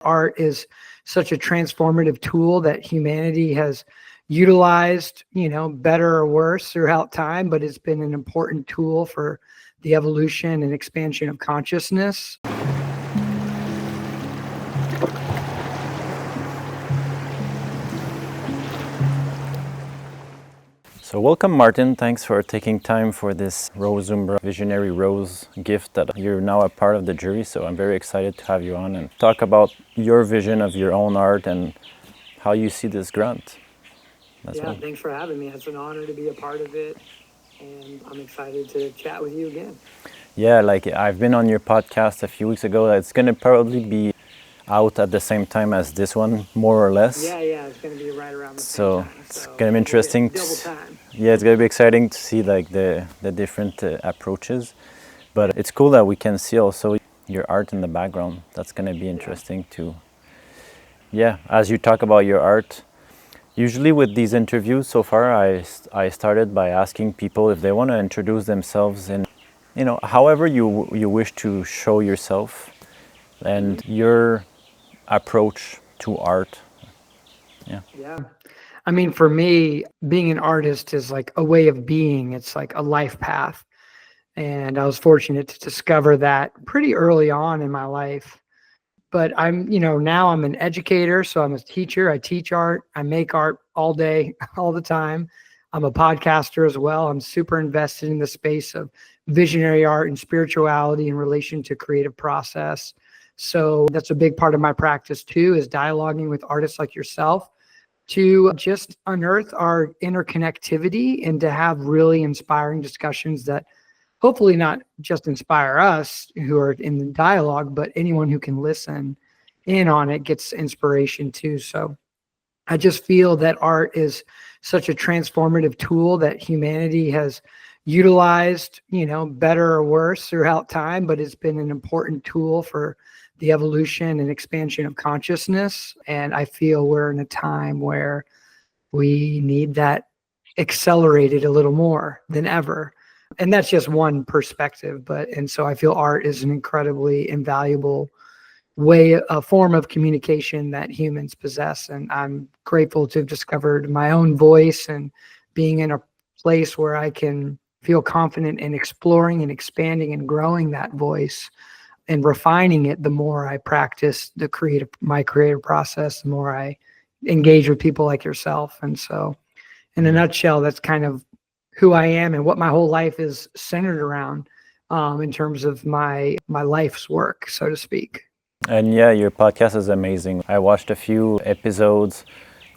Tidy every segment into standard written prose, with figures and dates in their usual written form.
Art is such a transformative tool that humanity has utilized, better or worse throughout time, but it's been an important tool for the evolution and expansion of consciousness. So welcome, Martin. Thanks for taking time for this Roze Umbra Visionary Rose gift that you're now a part of the jury. So I'm very excited to have you on and talk about your vision of your own art and how you see this grant. Thanks for having me. It's an honor to be a part of it, and I'm excited to chat with you again. Yeah, I've been on your podcast a few weeks ago. It's going to probably be out at the same time as this one, more or less. Yeah, it's going to be right around the same time. It's going to be interesting. Double time. Yeah, it's going to be exciting to see the different approaches. But it's cool that we can see also your art in the background. That's going to be interesting too. Yeah, as you talk about your art, usually with these interviews so far, I started by asking people if they want to introduce themselves in, however you wish to show yourself and your approach to art. Yeah. I mean, for me, being an artist is like a way of being. It's like a life path. And I was fortunate to discover that pretty early on in my life. But now I'm an educator, so I'm a teacher. I teach art. I make art all day, all the time. I'm a podcaster as well. I'm super invested in the space of visionary art and spirituality in relation to creative process. So that's a big part of my practice too, is dialoguing with artists like yourself to just unearth our interconnectivity and to have really inspiring discussions that hopefully not just inspire us who are in the dialogue, but anyone who can listen in on it gets inspiration too. So I just feel that art is such a transformative tool that humanity has utilized, better or worse throughout time, but it's been an important tool for the evolution and expansion of consciousness. And I feel we're in a time where we need that accelerated a little more than ever. And that's just one perspective, and so I feel art is an incredibly invaluable way, a form of communication that humans possess. And I'm grateful to have discovered my own voice and being in a place where I can feel confident in exploring and expanding and growing that voice and refining it. The more I practice my creative process, the more I engage with people like yourself. And so in a nutshell, that's kind of who I am and what my whole life is centered around in terms of my life's work, so to speak. And yeah, your podcast is amazing. I watched a few episodes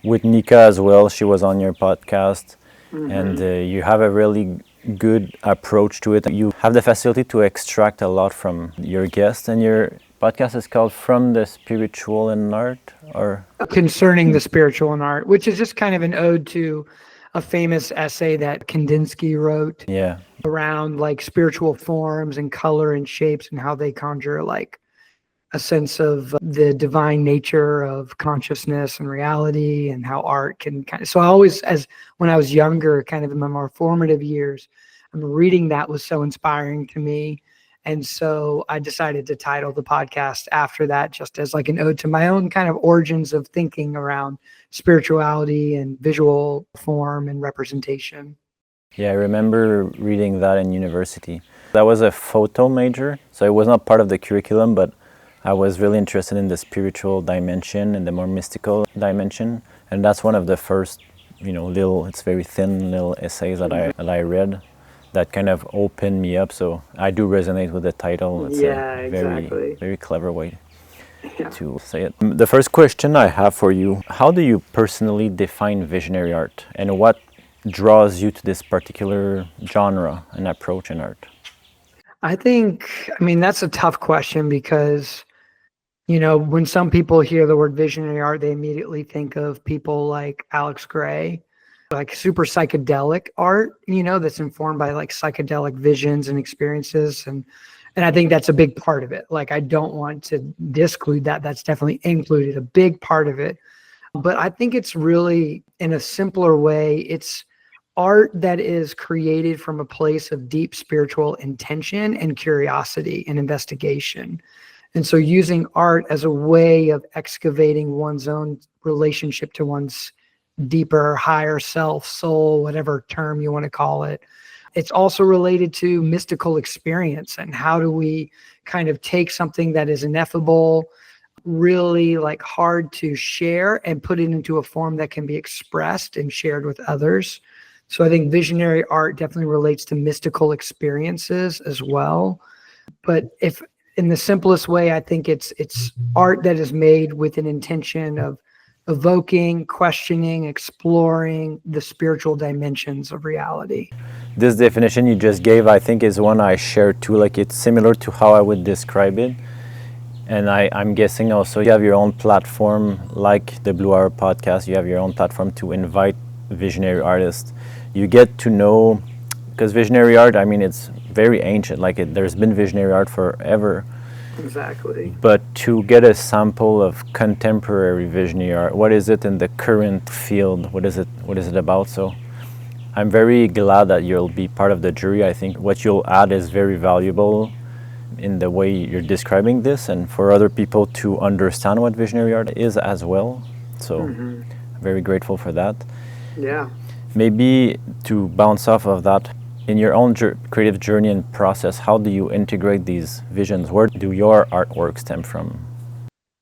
with Nika as well. She was on your podcast. And you have a really good approach to it. You have the facility to extract a lot from your guests, and your podcast is called From the Spiritual and Art, or Concerning the Spiritual and Art, which is just kind of an ode to a famous essay that Kandinsky wrote around like spiritual forms and color and shapes and how they conjure like a sense of the divine nature of consciousness and reality, and how art can so I always, when I was younger, kind of in my more formative years, reading that was so inspiring to me. And so I decided to title the podcast after that, just as like an ode to my own kind of origins of thinking around spirituality and visual form and representation. Yeah, I remember reading that in university. That was a photo major, so it was not part of the curriculum, but I was really interested in the spiritual dimension and the more mystical dimension. And that's one of the first, it's very thin little essays that I read that kind of opened me up. So I do resonate with the title. It's a very, very clever way to say it. The first question I have for you, how do you personally define visionary art, and what draws you to this particular genre and approach in art? I mean, that's a tough question because, when some people hear the word visionary art, they immediately think of people like Alex Gray, like super psychedelic art, that's informed by like psychedelic visions and experiences. And I think that's a big part of it. Like, I don't want to disclude that. That's definitely included, a big part of it. But I think it's really, in a simpler way, it's art that is created from a place of deep spiritual intention and curiosity and investigation. And so using art as a way of excavating one's own relationship to one's deeper, higher self, soul, whatever term you want to call it. It's also related to mystical experience and how do we kind of take something that is ineffable, really like hard to share, and put it into a form that can be expressed and shared with others. So I think visionary art definitely relates to mystical experiences as well. But if in the simplest way, I think it's art that is made with an intention of evoking, questioning, exploring the spiritual dimensions of reality. This definition you just gave, I think, is one I share too. Like, it's similar to how I would describe it. And I'm guessing also you have your own platform, like the Blue Hour podcast, you have your own platform to invite visionary artists. You get to know, because visionary art, I mean, it's very ancient. Like, there's been visionary art forever. Exactly. But to get a sample of contemporary visionary art, what is it in the current field? What is it about? So I'm very glad that you'll be part of the jury. I think what you'll add is very valuable in the way you're describing this, and for other people to understand what visionary art is as well. So I'm very grateful for that. Yeah. Maybe to bounce off of that, in your own creative journey and process, how do you integrate these visions? Where do your artwork stem from?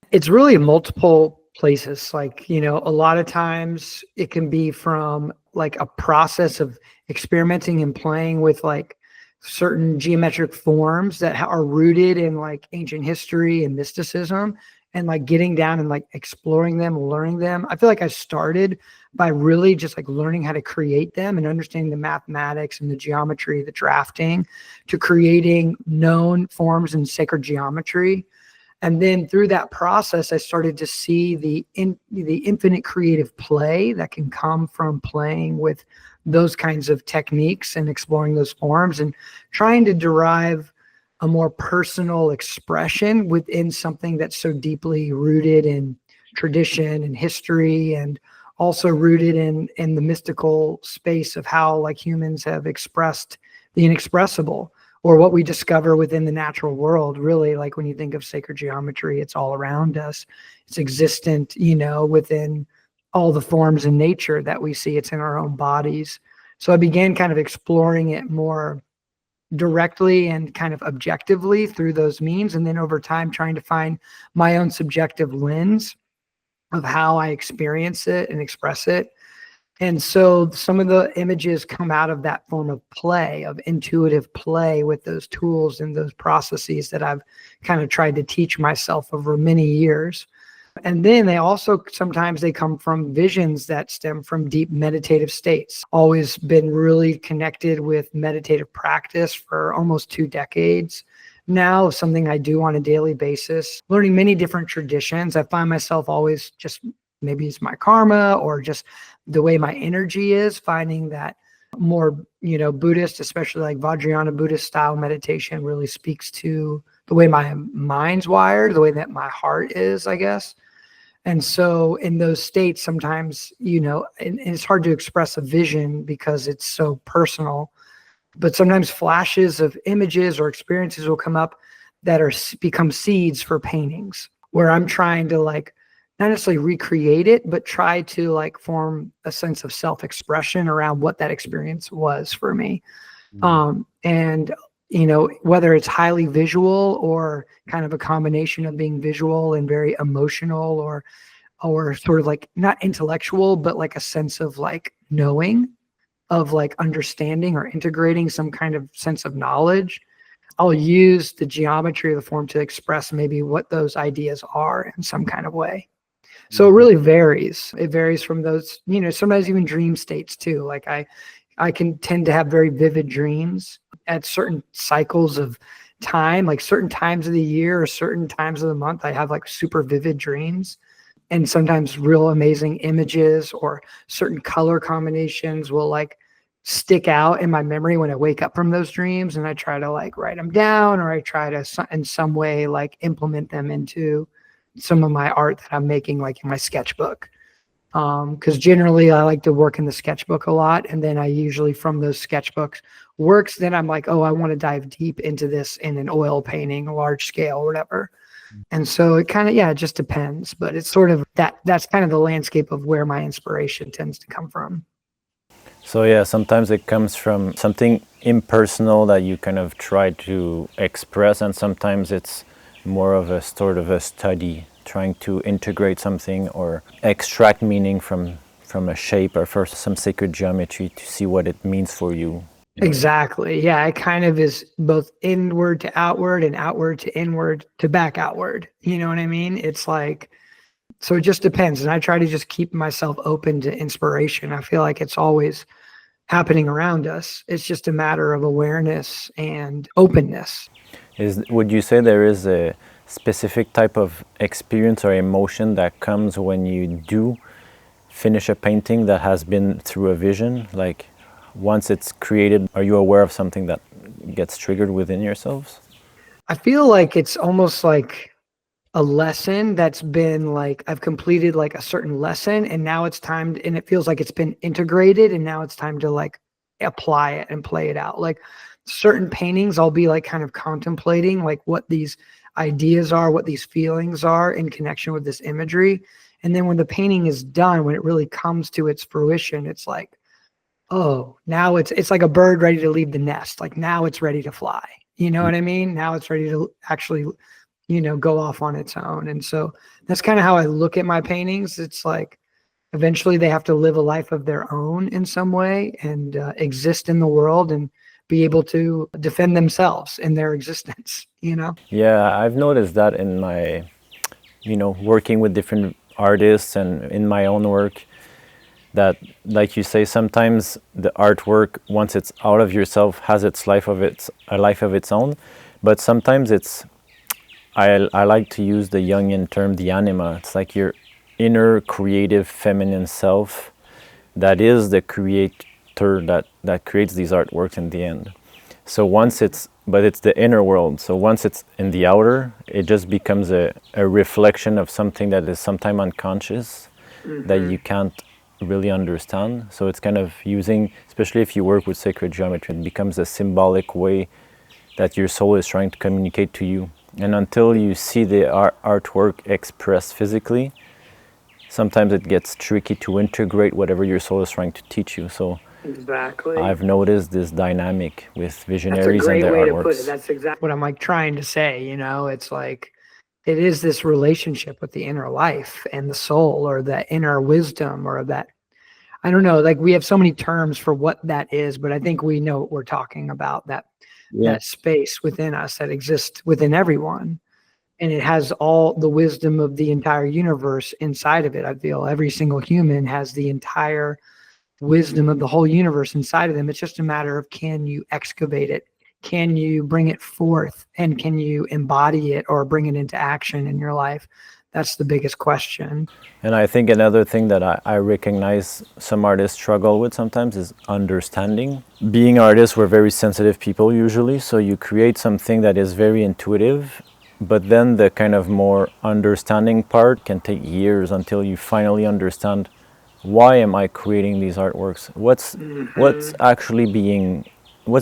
It's really multiple places. Like, a lot of times it can be from like a process of experimenting and playing with like certain geometric forms that are rooted in like ancient history and mysticism, and like getting down and like exploring them, learning them. I feel like I started by really just like learning how to create them and understanding the mathematics and the geometry, the drafting, to creating known forms in sacred geometry. And then through that process, I started to see the infinite creative play that can come from playing with those kinds of techniques and exploring those forms and trying to derive a more personal expression within something that's so deeply rooted in tradition and history, and also rooted in the mystical space of how like humans have expressed the inexpressible, or what we discover within the natural world. Really, like when you think of sacred geometry, it's all around us. It's existent, within all the forms in nature that we see. It's in our own bodies. So I began kind of exploring it more directly and kind of objectively through those means. And then over time, trying to find my own subjective lens of how I experience it and express it. And so some of the images come out of that form of play, of intuitive play with those tools and those processes that I've kind of tried to teach myself over many years. And then sometimes they come from visions that stem from deep meditative states. Always been really connected with meditative practice for almost 2 decades. Now, something I do on a daily basis, learning many different traditions. I find myself always just, maybe it's my karma or just the way my energy is, finding that more, Buddhist, especially like Vajrayana Buddhist style meditation, really speaks to the way my mind's wired, the way that my heart is, I guess. And so in those states, sometimes, and it's hard to express a vision because it's so personal, but sometimes flashes of images or experiences will come up that become seeds for paintings, where I'm trying to like, not necessarily recreate it, but try to like form a sense of self-expression around what that experience was for me. And whether it's highly visual or kind of a combination of being visual and very emotional, or sort of like not intellectual, but like a sense of like knowing, of like understanding or integrating some kind of sense of knowledge, I'll use the geometry of the form to express maybe what those ideas are in some kind of way. So it really varies. It varies from those, sometimes even dream states too. Like I can tend to have very vivid dreams at certain cycles of time, like certain times of the year or certain times of the month. I have like super vivid dreams, and sometimes real amazing images or certain color combinations will like stick out in my memory when I wake up from those dreams, and I try to like write them down, or I try to in some way like implement them into some of my art that I'm making, like in my sketchbook. Because generally I like to work in the sketchbook a lot, and then I usually from those sketchbooks works, then I'm like, oh, I want to dive deep into this in an oil painting, large scale, or whatever. And so it kind of, yeah, it just depends. But it's sort of that's kind of the landscape of where my inspiration tends to come from. So yeah, sometimes it comes from something impersonal that you kind of try to express, and sometimes it's more of a sort of a study, trying to integrate something or extract meaning from a shape or for some sacred geometry to see what it means for you. Exactly. Yeah, it kind of is both inward to outward and outward to inward to back outward. You know what I mean? It's like, so it just depends. And I try to just keep myself open to inspiration. I feel like it's always happening around us. It's just a matter of awareness and openness. Would you say there is a specific type of experience or emotion that comes when you do finish a painting that has been through a vision? Like once it's created, are you aware of something that gets triggered within yourselves? I feel like it's almost like a lesson that's been like, I've completed like a certain lesson and now it's time and it feels like it's been integrated and now it's time to like apply it and play it out. Like certain paintings, I'll be like kind of contemplating like what these ideas are, what these feelings are in connection with this imagery. And then when the painting is done, when it really comes to its fruition, it's like, oh, now it's like a bird ready to leave the nest. Like now it's ready to fly. You know what I mean? Now it's ready to actually, go off on its own. And so that's kind of how I look at my paintings. It's like eventually they have to live a life of their own in some way and exist in the world and be able to defend themselves in their existence, Yeah, I've noticed that in my, working with different artists and in my own work, that, like you say, sometimes the artwork, once it's out of yourself, has a life of its own. But sometimes I like to use the Jungian term, the anima. It's like your inner creative feminine self that is the creator that creates these artworks in the end. So but it's the inner world. So once it's in the outer, it just becomes a reflection of something that is sometimes unconscious, that you can't really understand. So it's kind of using, especially if you work with sacred geometry, it becomes a symbolic way that your soul is trying to communicate to you. And until you see the artwork expressed physically, sometimes it gets tricky to integrate whatever your soul is trying to teach you. So exactly. I've noticed this dynamic with visionaries and their artworks. To put it. That's exactly what I'm like trying to say. It's like it is this relationship with the inner life and the soul, or the inner wisdom, or that, I don't know, like we have so many terms for what that is, but I think we know what we're talking about, that space within us that exists within everyone. And it has all the wisdom of the entire universe inside of it. I feel every single human has the entire wisdom of the whole universe inside of them. It's just a matter of, can you excavate it? Can you bring it forth? And can you embody it or bring it into action in your life? That's the biggest question. And I think another thing that I recognize some artists struggle with sometimes is understanding. Being artists, we're very sensitive people usually, so you create something that is very intuitive, but then the kind of more understanding part can take years until you finally understand, why am I creating these artworks? What's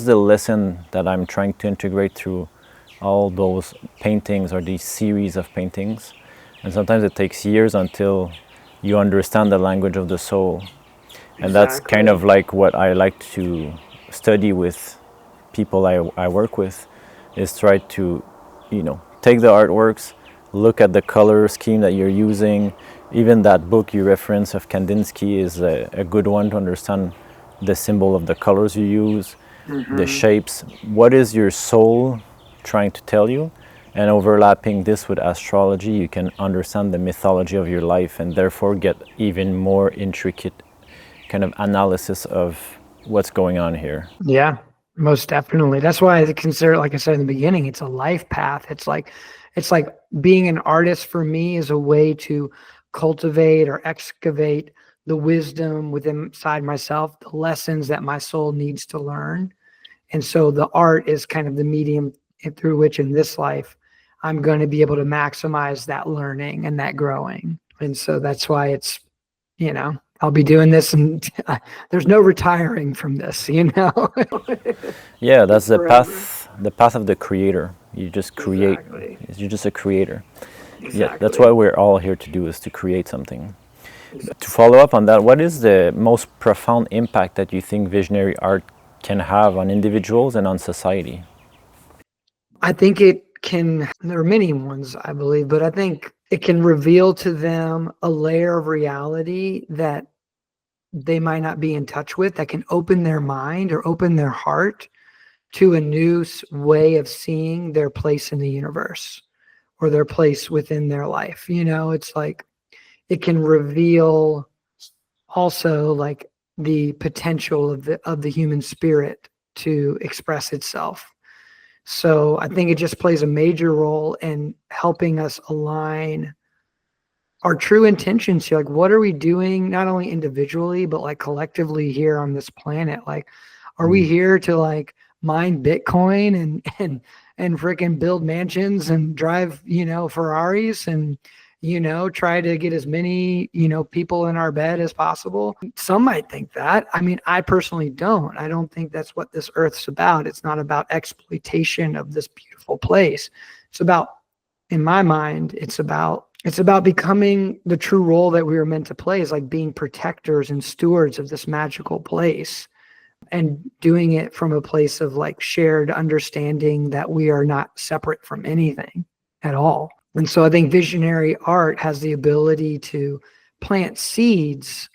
the lesson that I'm trying to integrate through all those paintings or these series of paintings? And sometimes it takes years until you understand the language of the soul. And that's kind of like what I like to study with people I work with, is try to, take the artworks, look at the color scheme that you're using. Even that book you reference of Kandinsky is a good one to understand the symbol of the colors you use, the shapes. What is your soul trying to tell you? And overlapping this with astrology, you can understand the mythology of your life and therefore get even more intricate kind of analysis of what's going on here. Yeah, most definitely. That's why I consider, like I said in the beginning, it's a life path. It's like being an artist for me is a way to cultivate or excavate the wisdom within inside myself, the lessons that my soul needs to learn. And so the art is kind of the medium through which in this life I'm going to be able to maximize that learning and that growing. And so that's why it's, I'll be doing this, and there's no retiring from this, Yeah, that's the path of the creator. You just create. Exactly. You're just a creator. Exactly. Yeah, that's what we're all here to do, is to create something. To follow up on that, what is the most profound impact that you think visionary art can have on individuals and on society? I think it can, there are many ones, I believe, but I think it can reveal to them a layer of reality that they might not be in touch with, that can open their mind or open their heart to a new way of seeing their place in the universe or their place within their life. It's like it can reveal also like the potential of the human spirit to express itself. So I think it just plays a major role in helping us align our true intentions here. Like, what are we doing, not only individually, but like collectively here on this planet? Like, are we here to like mine Bitcoin and freaking build mansions and drive, Ferraris and, try to get as many, people in our bed as possible? Some might think that. I mean, I personally don't. I don't think that's what this earth's about. It's not about exploitation of this beautiful place. It's about, in my mind, it's about becoming the true role that we were meant to play, is like being protectors and stewards of this magical place, and doing it from a place of like shared understanding that we are not separate from anything at all. And so I think visionary art has the ability to plant seeds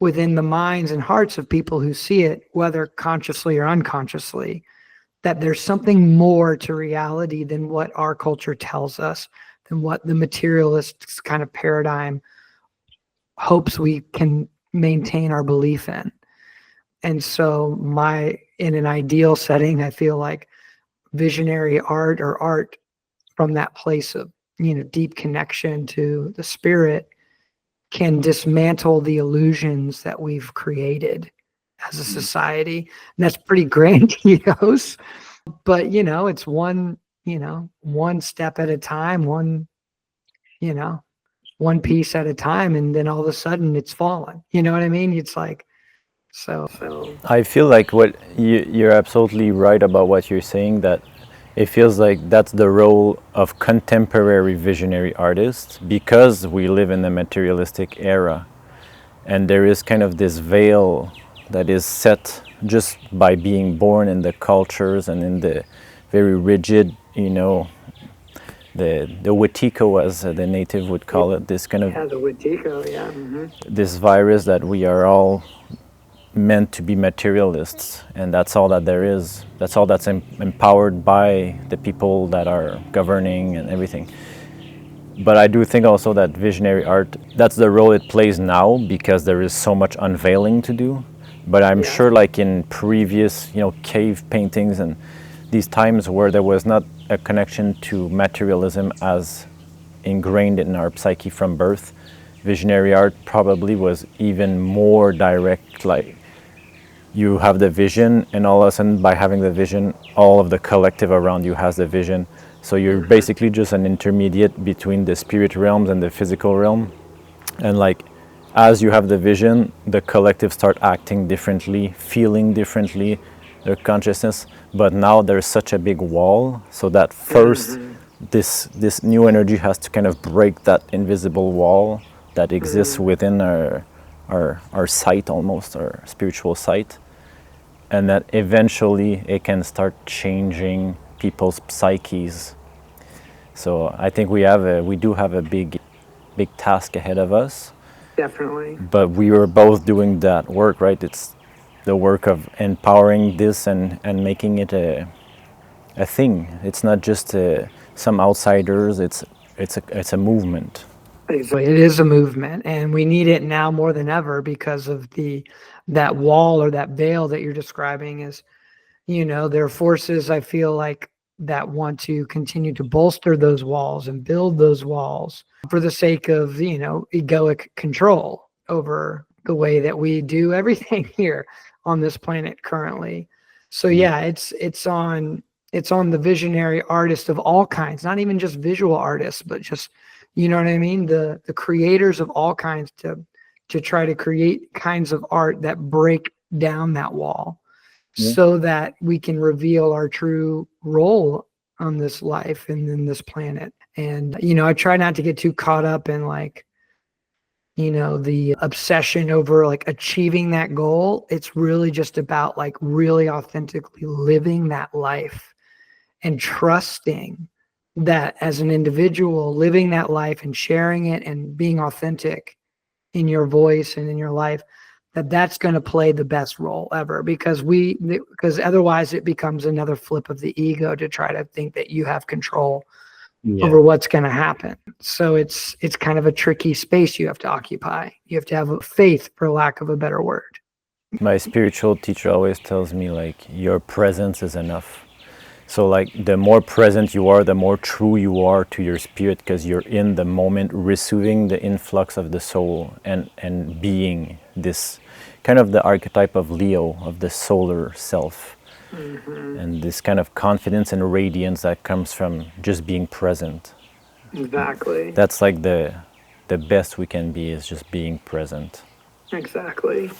within the minds and hearts of people who see it, whether consciously or unconsciously, that there's something more to reality than what our culture tells us, than what the materialist kind of paradigm hopes we can maintain our belief in. And so in an ideal setting, I feel like visionary art, or art from that place of, deep connection to the spirit, can dismantle the illusions that we've created as a society. And that's pretty grandiose, but it's one step at a time, one piece at a time, and then all of a sudden it's fallen. You know what I mean? It's like, so I feel like you're absolutely right about what you're saying, that it feels like that's the role of contemporary visionary artists, because we live in the materialistic era, and there is kind of this veil that is set just by being born in the cultures and in the very rigid, the Wetiko, as the native would call it, this kind of the Wetiko, this virus that we are all meant to be materialists, and that's all that there is. That's all that's empowered by the people that are governing and everything. But I do think also that visionary art, that's the role it plays now, because there is so much unveiling to do. But I'm sure, like in previous, cave paintings and these times where there was not a connection to materialism as ingrained in our psyche from birth, visionary art probably was even more direct. Like, you have the vision, and all of a sudden, by having the vision, all of the collective around you has the vision. So you're basically just an intermediate between the spirit realms and the physical realm. And like, as you have the vision, the collective start acting differently, feeling differently, their consciousness. But now there's such a big wall, so that first this new energy has to kind of break that invisible wall that exists within our sight, almost our spiritual sight, and that eventually it can start changing people's psyches. So I think we do have a big task ahead of us. Definitely. But we were both doing that work, right? It's the work of empowering this and making it a thing. It's not just some outsiders. It's a movement. It is a movement, and we need it now more than ever, because of that wall or that veil that you're describing. Is, there are forces, I feel like, that want to continue to bolster those walls and build those walls for the sake of, egoic control over the way that we do everything here on this planet currently. So yeah, it's on the visionary artist of all kinds, not even just visual artists, but just, you know what I mean? The creators of all kinds, to try to create kinds of art that break down that wall, so that we can reveal our true role on this life and in this planet. And, I try not to get too caught up in like, the obsession over like achieving that goal. It's really just about like really authentically living that life and trusting that as an individual, living that life and sharing it and being authentic in your voice and in your life, that's going to play the best role ever, because otherwise it becomes another flip of the ego to try to think that you have control over what's going to happen. So it's kind of a tricky space you have to occupy. You have to have a faith, for lack of a better word. My spiritual teacher always tells me like your presence is enough. So like the more present you are, the more true you are to your spirit, because you're in the moment receiving the influx of the soul and being this kind of the archetype of Leo, of the solar self. And this kind of confidence and radiance that comes from just being present. Exactly. That's like the best we can be, is just being present. Exactly.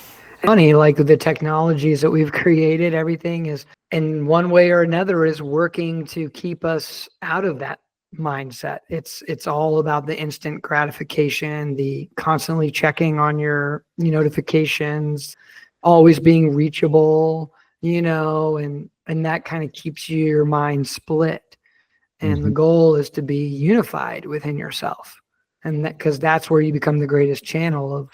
Funny, like the technologies that we've created, everything is in one way or another is working to keep us out of that mindset. It's all about the instant gratification, the constantly checking on your notifications, always being reachable, and that kind of keeps your mind split. And the goal is to be unified within yourself. And that, because that's where you become the greatest channel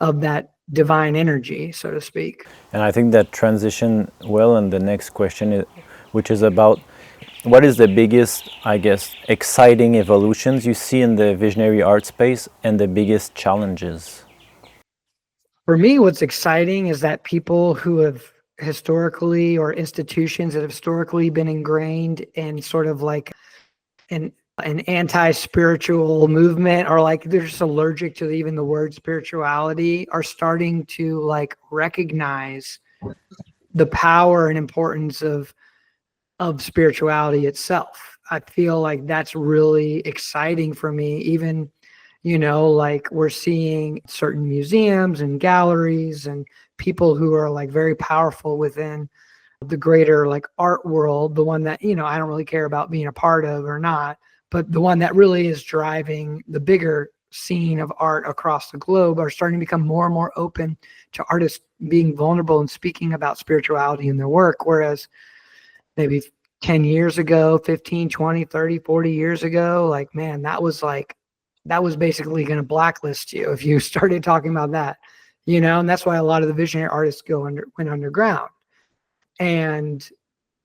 of that divine energy, so to speak. And I think that transition well in the next question, which is about what is the biggest, I guess, exciting evolutions you see in the visionary art space and the biggest challenges? For me, what's exciting is that people who have historically, or institutions that have historically been ingrained in sort of like an anti-spiritual movement, or like they're just allergic to even the word spirituality, are starting to like recognize the power and importance of spirituality itself. I feel like that's really exciting for me. Even, like we're seeing certain museums and galleries and people who are like very powerful within the greater like art world, the one that, I don't really care about being a part of or not, but the one that really is driving the bigger scene of art across the globe, are starting to become more and more open to artists being vulnerable and speaking about spirituality in their work. Whereas maybe 10 years ago, 15, 20, 30, 40 years ago, like, man, that was basically going to blacklist you if you started talking about that, and that's why a lot of the visionary artists went underground. And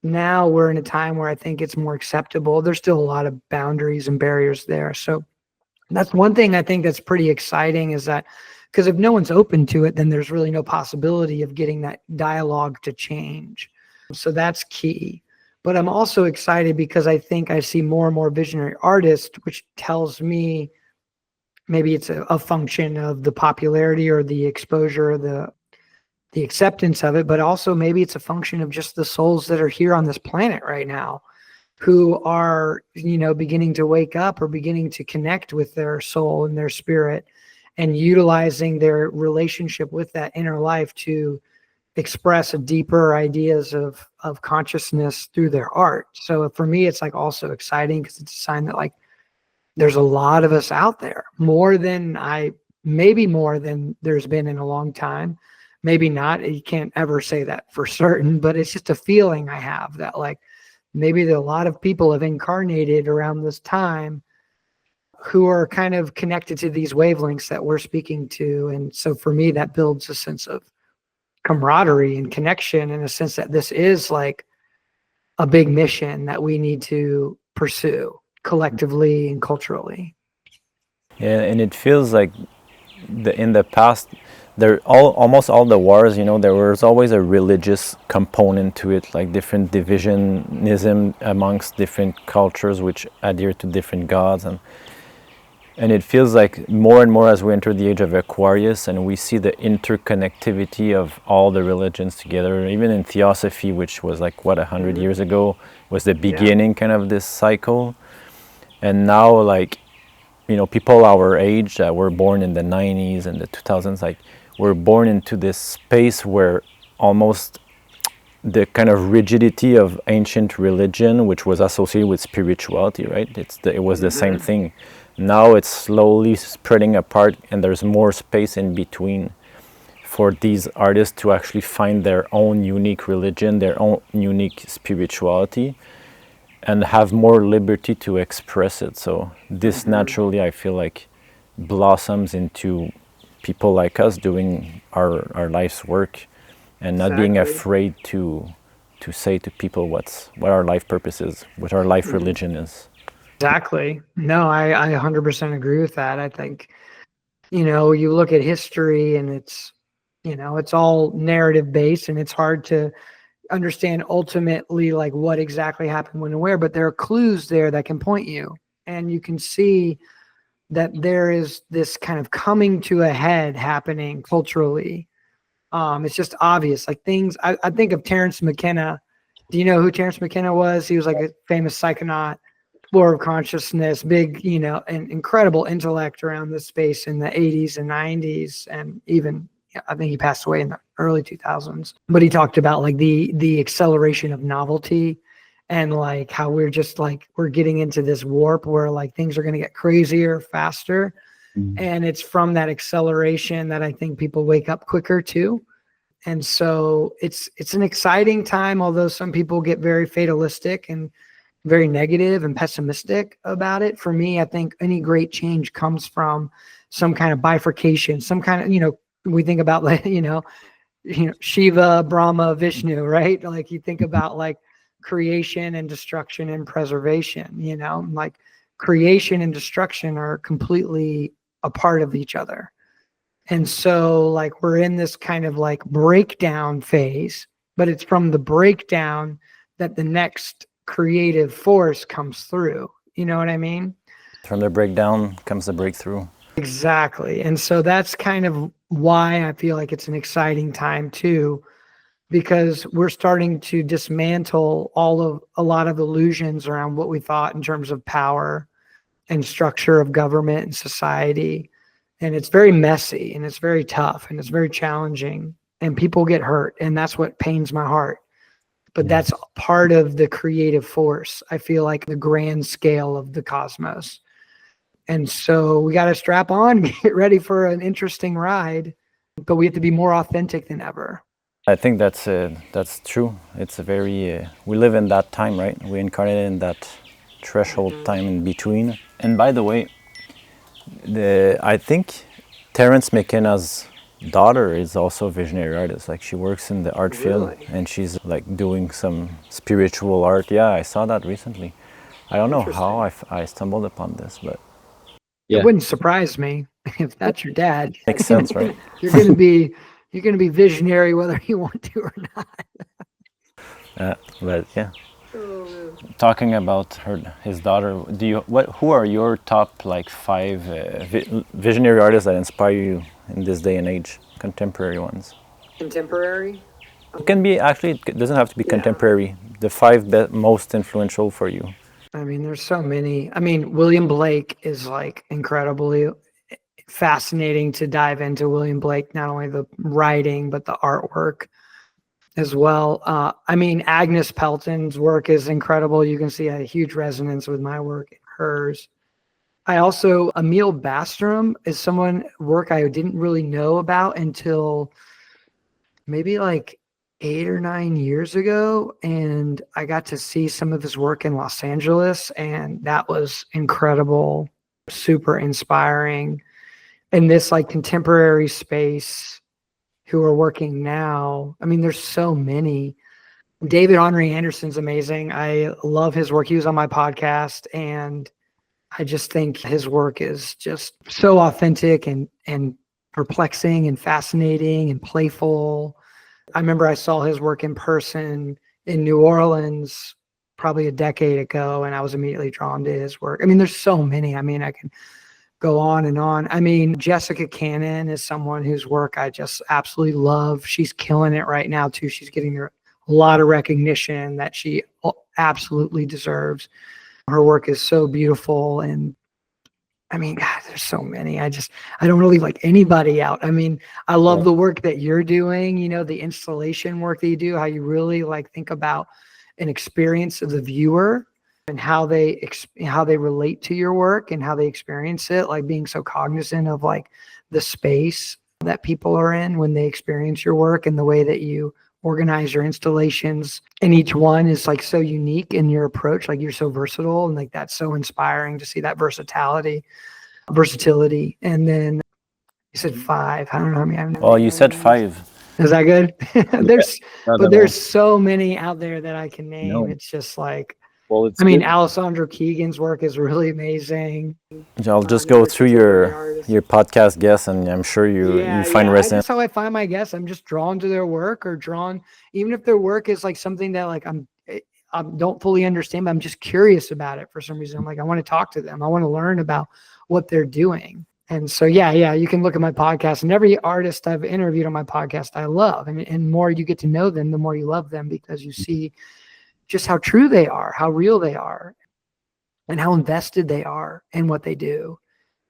now we're in a time where I think it's more acceptable. There's still a lot of boundaries and barriers there. So that's one thing I think that's pretty exciting, is that because if no one's open to it, then there's really no possibility of getting that dialogue to change. So that's key. But I'm also excited because I think I see more and more visionary artists, which tells me maybe it's a function of the popularity or the exposure, the acceptance of it, but also maybe it's a function of just the souls that are here on this planet right now, who are, beginning to wake up or beginning to connect with their soul and their spirit, and utilizing their relationship with that inner life to express a deeper ideas of consciousness through their art. So for me, it's like also exciting, because it's a sign that like there's a lot of us out there, maybe more than there's been in a long time. Maybe not, you can't ever say that for certain, but it's just a feeling I have that like maybe a lot of people have incarnated around this time who are kind of connected to these wavelengths that we're speaking to. And so for me, that builds a sense of camaraderie and connection, in a sense that this is like a big mission that we need to pursue collectively and culturally. Yeah, and it feels like in the past, almost all the wars, there was always a religious component to it, like different divisionism amongst different cultures which adhere to different gods, and it feels like more and more as we enter the age of Aquarius and we see the interconnectivity of all the religions together, even in Theosophy, which was like 100 years ago, was the beginning kind of this cycle. And now like, people our age that were born in the 90s and the 2000s, like we're born into this space where almost the kind of rigidity of ancient religion, which was associated with spirituality, right? It was the same thing. Now it's slowly spreading apart, and there's more space in between for these artists to actually find their own unique religion, their own unique spirituality, and have more liberty to express it. So this naturally, I feel like, blossoms into people like us doing our life's work, and not being afraid to say to people what our life purpose is, what our life religion is. Exactly. No, I 100% agree with that. I think, you look at history and it's all narrative based, and it's hard to understand ultimately like what exactly happened when and where, but there are clues there that can point you, and you can see that there is this kind of coming to a head happening culturally. It's just obvious, like things. I think of Terence McKenna. Do you know who Terence McKenna was? He was like a famous psychonaut, explorer of consciousness, big, and incredible intellect around this space in the 80s and 90s, and even I think he passed away in the early 2000s. But he talked about like the acceleration of novelty, and like how we're just like we're getting into this warp where like things are going to get crazier faster. And it's from that acceleration that I think people wake up quicker too. And so it's an exciting time, although some people get very fatalistic and very negative and pessimistic about it. For me, I think any great change comes from some kind of bifurcation, some kind of, we think about like, Shiva, Brahma, Vishnu, right? Like you think about like creation and destruction and preservation, like creation and destruction are completely a part of each other. And so like we're in this kind of like breakdown phase, but it's from the breakdown that the next creative force comes through. You know what I mean? From the breakdown comes the breakthrough. Exactly. And so that's kind of why I feel like it's an exciting time too, because we're starting to dismantle a lot of illusions around what we thought in terms of power and structure of government and society. And it's very messy, and it's very tough, and it's very challenging, and people get hurt. And that's what pains my heart. But that's part of the creative force. I feel like the grand scale of the cosmos. And so we got to strap on, get ready for an interesting ride, but we have to be more authentic than ever. I think that's true. It's a very, we live in that time, right? We incarnated in that threshold time in between. And by the way, I think Terence McKenna's daughter is also a visionary artist. Like she works in the art field, and she's like doing some spiritual art. Yeah, I saw that recently. I don't know how I stumbled upon this, but it wouldn't surprise me if that's your dad. Makes sense, right? You're gonna be visionary whether you want to or not. But yeah. Talking about his daughter, who are your top like 5 visionary artists that inspire you in this day and age? Contemporary ones. Contemporary? It can be, actually, it doesn't have to be contemporary. The 5 most influential for you. I mean, there's so many. I mean, William Blake is like incredibly fascinating to dive into. William Blake, not only the writing, but the artwork as well. I mean, Agnes Pelton's work is incredible. You can see a huge resonance with my work and hers. Emil Bastrom is someone work I didn't really know about until maybe like 8 or 9 years ago. And I got to see some of his work in Los Angeles, and that was incredible, super inspiring. In this like contemporary space, who are working now. I mean, there's so many. David Henry Anderson's amazing. I love his work. He was on my podcast, and I just think his work is just so authentic and perplexing and fascinating and playful. I remember I saw his work in person in New Orleans probably a decade ago, and I was immediately drawn to his work. I mean, there's so many. I mean, I can go on and on. I mean, Jessica Cannon is someone whose work I just absolutely love. She's killing it right now too. She's getting a lot of recognition that she absolutely deserves. Her work is so beautiful, and I mean, God, there's so many. I don't really like anybody out. I mean, I love the work that you're doing, you know, the installation work that you do, how you really like think about an experience of the viewer and how they relate to your work and how they experience it, like being so cognizant of like the space that people are in when they experience your work and the way that you organize your installations. And each one is like so unique in your approach, like you're so versatile, and like that's so inspiring to see that versatility. And then you said 5. I don't know how many. Oh, you said 5. Is that good? Yeah, there's so many out there that I can name. No. It's just like, Well, it's I mean, good. Alessandro Keegan's work is really amazing. I'll just go through your podcast guests, and I'm sure you find resonance. That's how I find my guests. I'm just drawn to their work, or drawn, even if their work is like something that like I don't fully understand, but I'm just curious about it for some reason. I'm like, I want to talk to them. I want to learn about what they're doing. And so, yeah, you can look at my podcast, and every artist I've interviewed on my podcast, I love. And the more you get to know them, the more you love them, because you see just how true they are, how real they are, and how invested they are in what they do.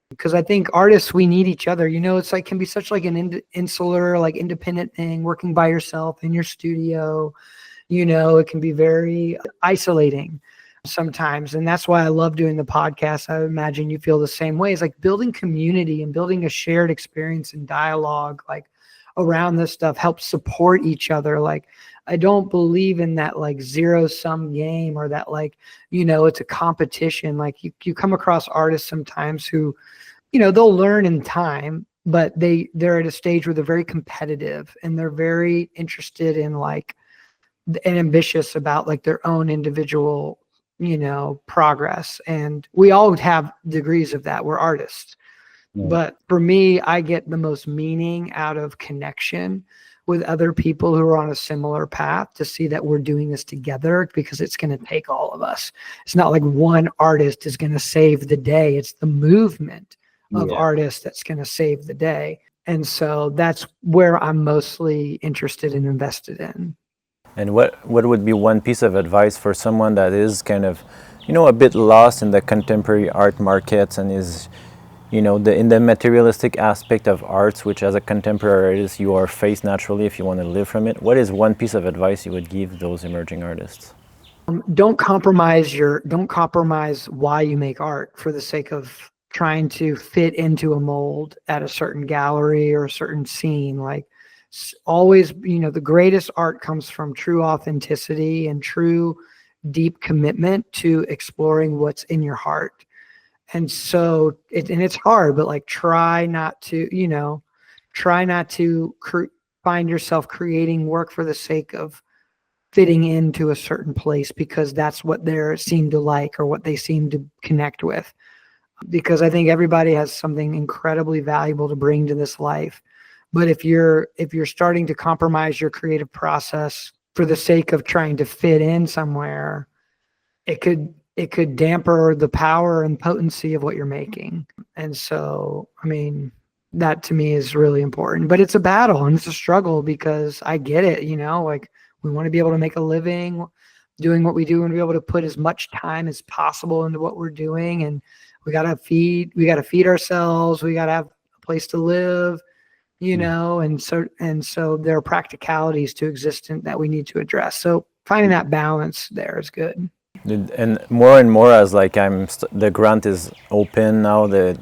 Because I think artists, we need each other. You know, it's like, can be such like an insular, like independent thing, working by yourself in your studio. You know, it can be very isolating sometimes. And that's why I love doing the podcast. I imagine you feel the same way. It's like building community and building a shared experience and dialogue, like around this stuff, helps support each other. Like, I don't believe in that like zero sum game, or that like, you know, it's a competition. Like you come across artists sometimes who, you know, they'll learn in time, but they're at a stage where they're very competitive and they're very interested in like, and ambitious about like their own individual, you know, progress. And we all have degrees of that. We're artists. Yeah. But for me, I get the most meaning out of connection with other people who are on a similar path, to see that we're doing this together, because it's going to take all of us. It's not like one artist is going to save the day. It's the movement of artists that's going to save the day. And so that's where I'm mostly interested and invested in. And what would be one piece of advice for someone that is kind of, you know, a bit lost in the contemporary art markets, and is, you know, in the materialistic aspect of arts, which as a contemporary artist you are faced naturally if you want to live from it? What is one piece of advice you would give those emerging artists? Don't compromise why you make art for the sake of trying to fit into a mold at a certain gallery or a certain scene. Like, always, you know, the greatest art comes from true authenticity and true deep commitment to exploring what's in your heart. And so it's hard, but like, try not to find yourself creating work for the sake of fitting into a certain place, because that's what they seem to like, or what they seem to connect with. Because I think everybody has something incredibly valuable to bring to this life. But if you're starting to compromise your creative process for the sake of trying to fit in somewhere, it could damper the power and potency of what you're making. And so, I mean, that to me is really important. But it's a battle and it's a struggle, because I get it, you know, like, we want to be able to make a living doing what we do, and be able to put as much time as possible into what we're doing. And we got to feed ourselves. We got to have a place to live, you know, and so there are practicalities to existence that we need to address. So finding that balance there is good. And more as like the grant is open now, the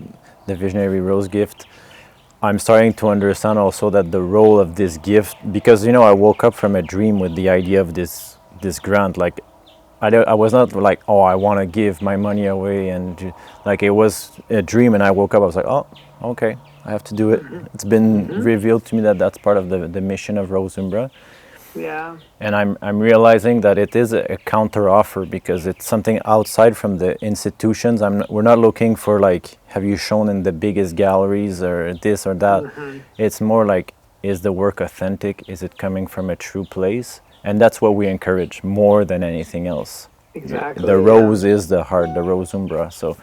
visionary Roze gift, I'm starting to understand also that the role of this gift, because, you know, I woke up from a dream with the idea of this grant. Like, I was not like, oh, I want to give my money away, and like, it was a dream, and I woke up, I was like, oh, okay, I have to do it. It's been revealed to me that that's part of the mission of Roze Umbra. Yeah. And I'm realizing that it is a counter offer, because it's something outside from the institutions. We're not looking for like, have you shown in the biggest galleries or this or that. It's more like, is the work authentic? Is it coming from a true place? And that's what we encourage more than anything else. Exactly. The rose is the heart, the Roze Umbra. So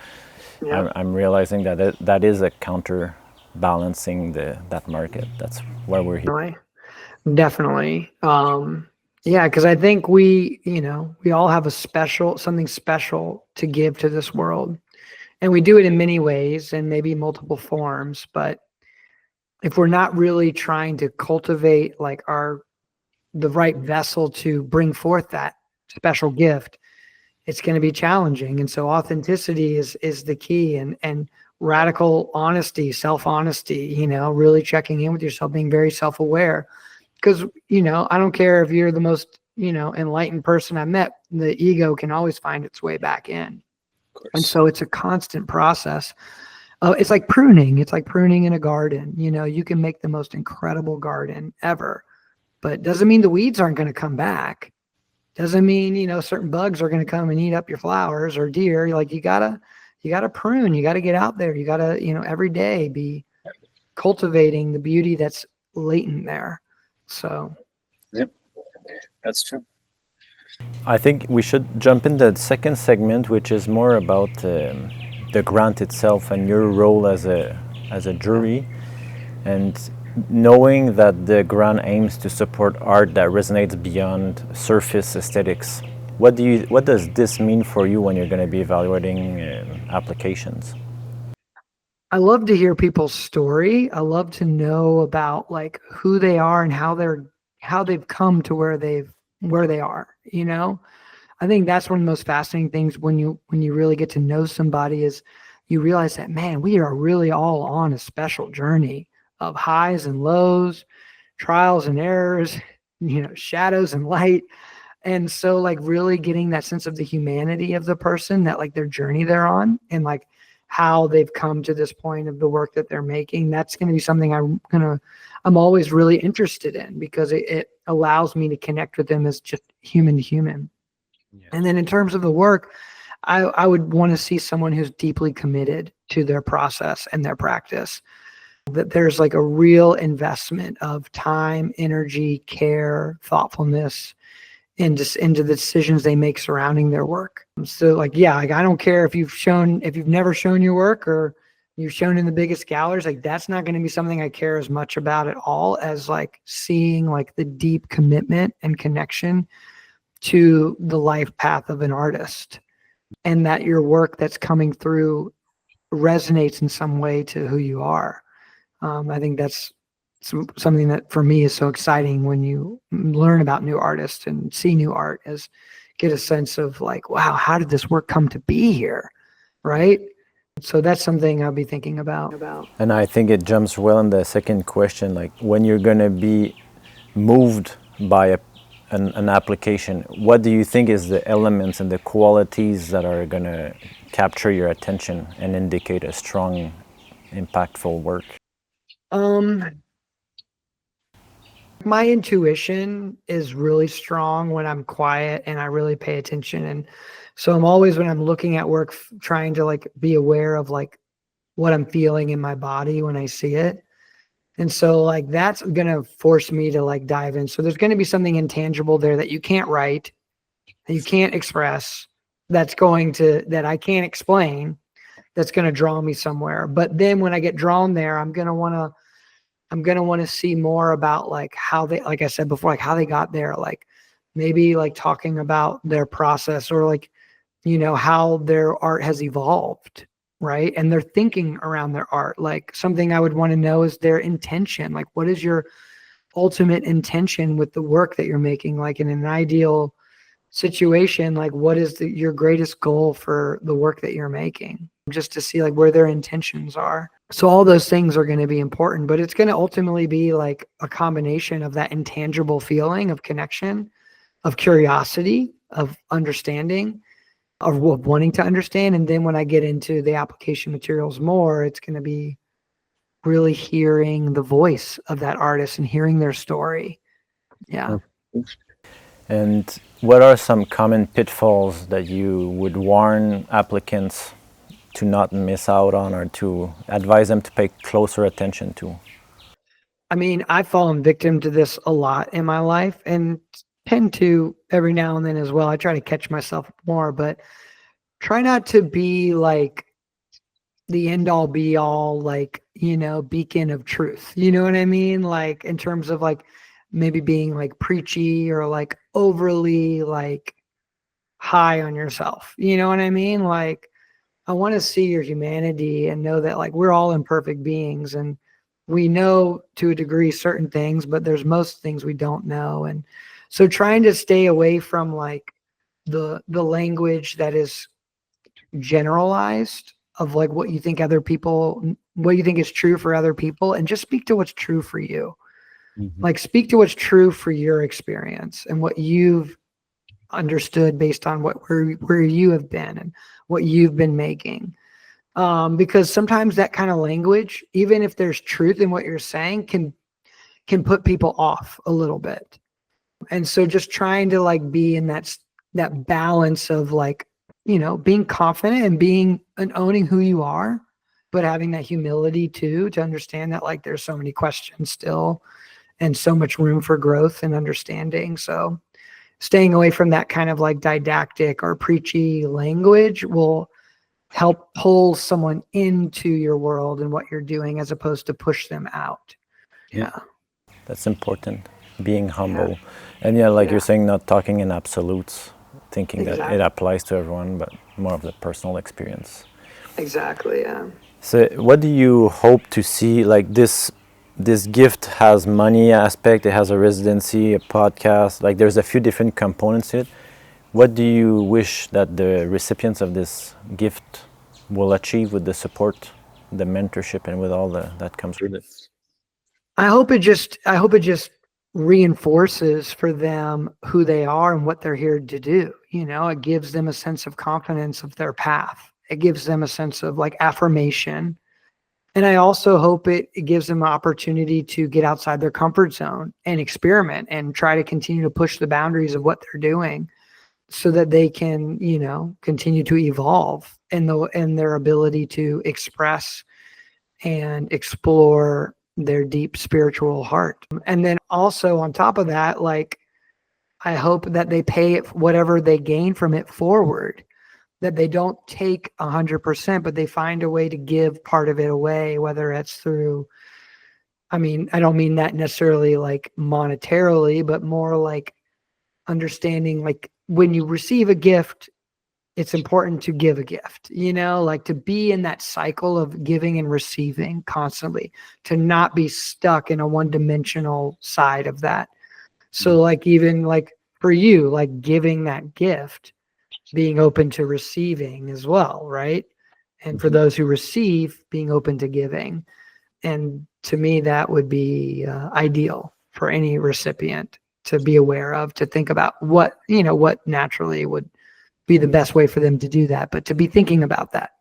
I'm realizing that that is a counterbalancing that market. That's why we're here. Definitely. Yeah, because I think we all have something special to give to this world. And we do it in many ways and maybe multiple forms, but if we're not really trying to cultivate like the right vessel to bring forth that special gift, it's going to be challenging. And so authenticity is the key, and radical honesty, self-honesty, really checking in with yourself, being very self-aware. Because, I don't care if you're the most, enlightened person I met, the ego can always find its way back in. And so it's a constant process. It's like pruning. It's like pruning in a garden. You can make the most incredible garden ever, but doesn't mean the weeds aren't going to come back. Doesn't mean, certain bugs are going to come and eat up your flowers, or deer. Like you gotta prune. You gotta get out there. You gotta, every day be cultivating the beauty that's latent there. So. Yep, that's true. I think we should jump in the second segment, which is more about the grant itself and your role as a jury, and knowing that the grant aims to support art that resonates beyond surface aesthetics. What does this mean for you when you're going to be evaluating applications? I love to hear people's story. I love to know about like who they are and how they've come to where they are. I think that's one of the most fascinating things when you really get to know somebody, is you realize that, man, we are really all on a special journey of highs and lows, trials and errors, shadows and light. And so like really getting that sense of the humanity of the person, that like their journey they're on, and like how they've come to this point of the work that they're making. That's going to be something I'm always really interested in, because it allows me to connect with them as just human to human. Yeah. And then in terms of the work, I would want to see someone who's deeply committed to their process and their practice, that there's like a real investment of time, energy, care, thoughtfulness into the decisions they make surrounding their work. So like, yeah, like I don't care if you've never shown your work, or you've shown in the biggest galleries, like that's not going to be something I care as much about at all as like seeing like the deep commitment and connection to the life path of an artist, and that your work that's coming through resonates in some way to who you are. I think that's something that for me is so exciting when you learn about new artists and see new art, is get a sense of like, wow, how did this work come to be here? Right. So that's something I'll be thinking about. And I think it jumps well in the second question, like when you're going to be moved by an application, what do you think is the elements and the qualities that are going to capture your attention and indicate a strong, impactful work? My intuition is really strong when I'm quiet and I really pay attention. And so I'm always, when I'm looking at work, trying to like be aware of like what I'm feeling in my body when I see it. And so like, that's going to force me to like dive in. So there's going to be something intangible there that you can't write, that you can't express, that I can't explain, that's going to draw me somewhere. But then when I get drawn there, I'm going to want to see more about like how they, like I said before, like how they got there, like maybe like talking about their process, or like, how their art has evolved, right? And their thinking around their art. Like something I would want to know is their intention. Like, what is your ultimate intention with the work that you're making? Like in an ideal situation, like what is your greatest goal for the work that you're making? Just to see like where their intentions are. So all those things are going to be important, but it's going to ultimately be like a combination of that intangible feeling of connection, of curiosity, of understanding, of wanting to understand. And then when I get into the application materials more, it's going to be really hearing the voice of that artist and hearing their story. Yeah. And what are some common pitfalls that you would warn applicants to not miss out on, or to advise them to pay closer attention to? I mean, I've fallen victim to this a lot in my life, and tend to every now and then as well. I try to catch myself more, but try not to be like the end all be all, like, beacon of truth. You know what I mean? Like in terms of like maybe being like preachy, or like overly like high on yourself. You know what I mean? Like, I want to see your humanity and know that like we're all imperfect beings, and we know to a degree certain things, but there's most things we don't know. And so trying to stay away from like the language that is generalized of like what you think is true for other people, and just speak to what's true for you. Like speak to what's true for your experience and what you've understood based on where you have been and what you've been making. Because sometimes that kind of language, even if there's truth in what you're saying, can put people off a little bit. And so just trying to like be in that balance of like, being confident and owning who you are, but having that humility too, to understand that like there's so many questions still and so much room for growth and understanding. So staying away from that kind of like didactic or preachy language will help pull someone into your world and what you're doing, as opposed to push them out. Yeah. That's important. Being humble. And you're saying, not talking in absolutes, thinking that it applies to everyone, but more of the personal experience. Exactly. Yeah. So what do you hope to see? Like this gift has money aspect, it has a residency, a podcast, like there's a few different components to it. What do you wish that the recipients of this gift will achieve with the support, the mentorship, and with all that comes with it? I hope it just reinforces for them who they are and what they're here to do. It gives them a sense of confidence of their path. It gives them a sense of like affirmation. And I also hope it gives them an opportunity to get outside their comfort zone and experiment and try to continue to push the boundaries of what they're doing, so that they can, continue to evolve in their ability to express and explore their deep spiritual heart. And then also on top of that, like, I hope that they pay it, whatever they gain from it, forward, that they don't take 100%, but they find a way to give part of it away, whether it's through, I don't mean that necessarily like monetarily, but more like understanding, like when you receive a gift, it's important to give a gift, like to be in that cycle of giving and receiving constantly, to not be stuck in a one-dimensional side of that. So like, even like for you, like giving that gift, being open to receiving as well, right? And for those who receive, being open to giving. And to me, that would be ideal for any recipient to be aware of, to think about what naturally would be the best way for them to do that, but to be thinking about that.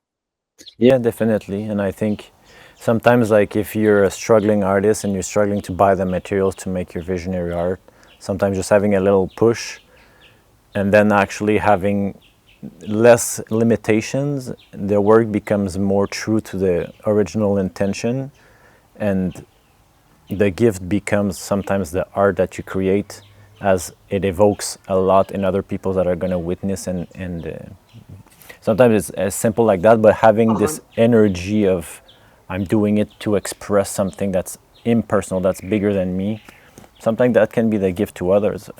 Yeah, definitely. And I think sometimes, like, if you're a struggling artist and you're struggling to buy the materials to make your visionary art, sometimes just having a little push and then actually having less limitations, the work becomes more true to the original intention, and the gift becomes sometimes the art that you create, as it evokes a lot in other people that are going to witness, and sometimes it's as simple like that, but having this energy of, I'm doing it to express something that's impersonal, that's bigger than me, something that can be the gift to others.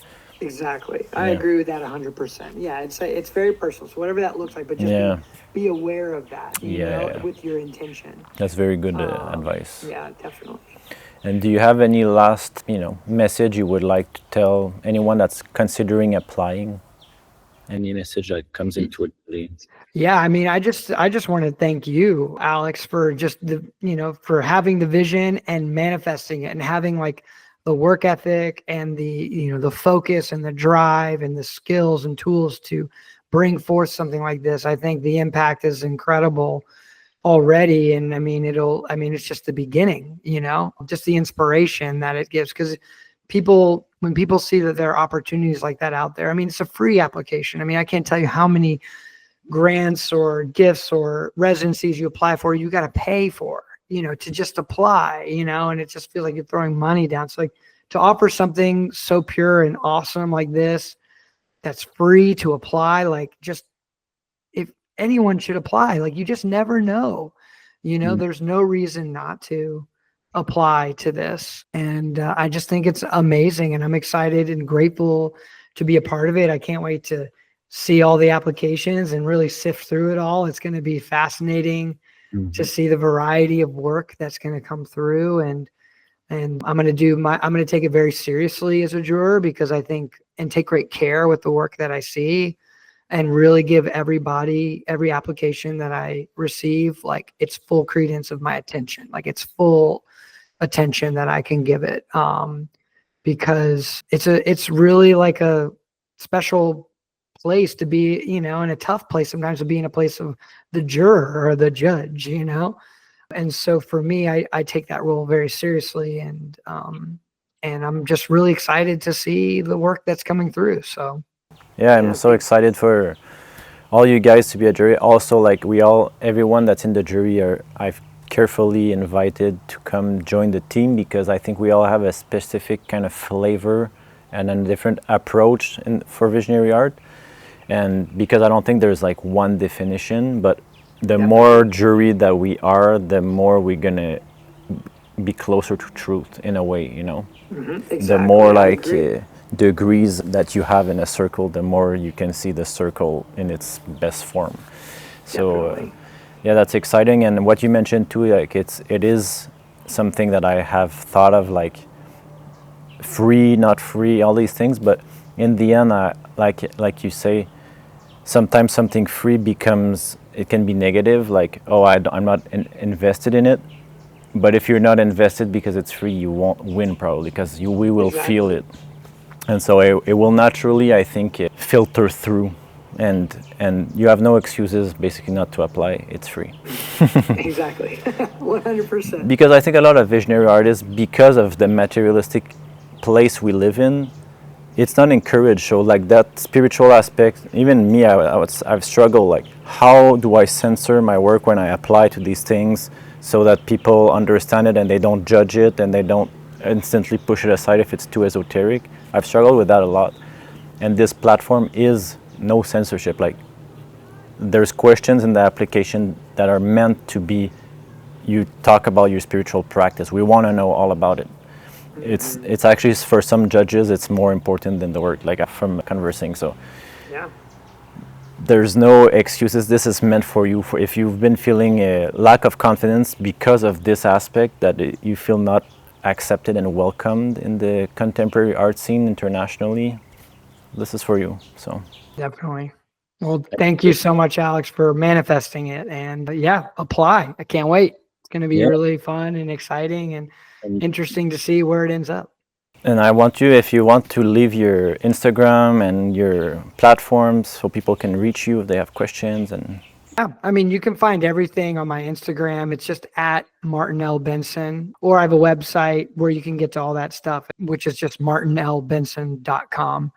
Exactly. I agree with that 100%. Yeah, it's very personal. So whatever that looks like, but just be aware of that, with your intention. That's very good advice. Yeah, definitely. And do you have any last, message you would like to tell anyone that's considering applying? Any message that comes into it? Yeah, I just want to thank you, Alex, for just for having the vision and manifesting it, and having like the work ethic and the focus and the drive and the skills and tools to bring forth something like this. I think the impact is incredible already. And it's just the beginning, just the inspiration that it gives. Because when people see that there are opportunities like that out there, it's a free application. I can't tell you how many grants or gifts or residencies you apply for, you got to pay for, to just apply, and it just feels like you're throwing money down. So like, to offer something so pure and awesome like this, that's free to apply, like, just, if anyone should apply, like, you just never know, there's no reason not to apply to this. And I just think it's amazing, and I'm excited and grateful to be a part of it. I can't wait to see all the applications and really sift through it all. It's going to be fascinating to see the variety of work that's going to come through. And I'm going to take it very seriously as a juror, because I think, and take great care with the work that I see, and really give every application that I receive, like, its full credence of my attention, like its full attention that I can give it. Because it's really like a special place to be, and a tough place sometimes to be in a place of the juror or the judge, And so for me, I take that role very seriously, and I'm just really excited to see the work that's coming through. So yeah, I'm so excited for all you guys to be a jury. Also, like, everyone that's in the jury I've carefully invited to come join the team, because I think we all have a specific kind of flavor and a different approach for visionary art. And because I don't think there's like one definition, but the more jury that we are, the more we're gonna be closer to truth in a way, Exactly. The more like degrees that you have in a circle, the more you can see the circle in its best form. So yeah, that's exciting. And what you mentioned too, like it is something that I have thought of, like free, not free, all these things. But in the end, like you say, sometimes something free it can be negative, like, oh, I'm not invested in it. But if you're not invested because it's free, you won't win probably, because we will feel it. And so it will naturally, I think, filter through, and you have no excuses basically not to apply. It's free. Exactly. 100%. Because I think a lot of visionary artists, because of the materialistic place we live in, it's not encouraged. So like that spiritual aspect, even me, I've struggled, like, how do I censor my work when I apply to these things so that people understand it and they don't judge it and they don't instantly push it aside if it's too esoteric. I've struggled with that a lot. And this platform is no censorship. Like, there's questions in the application that are meant to be, you talk about your spiritual practice. We want to know all about it. It's actually, for some judges, it's more important than the work, like from conversing. So there's no excuses. This is meant for you. For if you've been feeling a lack of confidence because of this aspect, that you feel not accepted and welcomed in the contemporary art scene internationally, this is for you. So definitely. Well, thank you so much, Alex, for manifesting it. And apply. I can't wait. It's going to be really fun and exciting and interesting to see where it ends up. And I want you, if you want to leave your Instagram and your platforms so people can reach you if they have questions. And I mean, you can find everything on my Instagram. It's just at Martin L. Benson, or I have a website where you can get to all that stuff, which is just martinlbenson.com.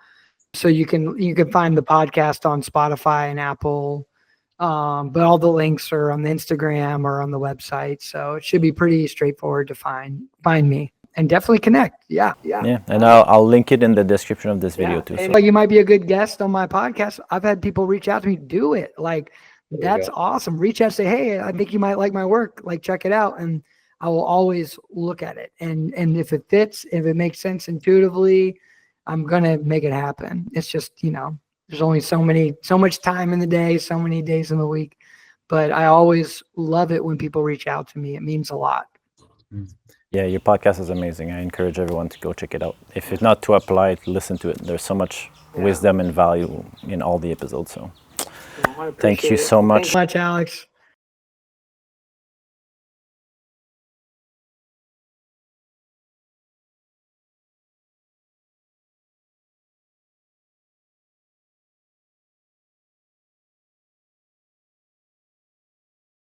So you can find the podcast on Spotify and Apple, but all the links are on the Instagram or on the website. So it should be pretty straightforward to find me. And definitely connect. Yeah. And I'll link it in the description of this video too. And you might be a good guest on my podcast. I've had people reach out to me, do it. Like, that's awesome. Reach out, say, hey, I think you might like my work. Like, check it out. And I will always look at it. And if it fits, if it makes sense intuitively, I'm going to make it happen. It's just, there's only so much time in the day, so many days in the week. But I always love it when people reach out to me. It means a lot. Yeah, your podcast is amazing. I encourage everyone to go check it out. If it's not to apply, listen to it. There's so much wisdom and value in all the episodes. So thank you so much. Thanks so much, Alex.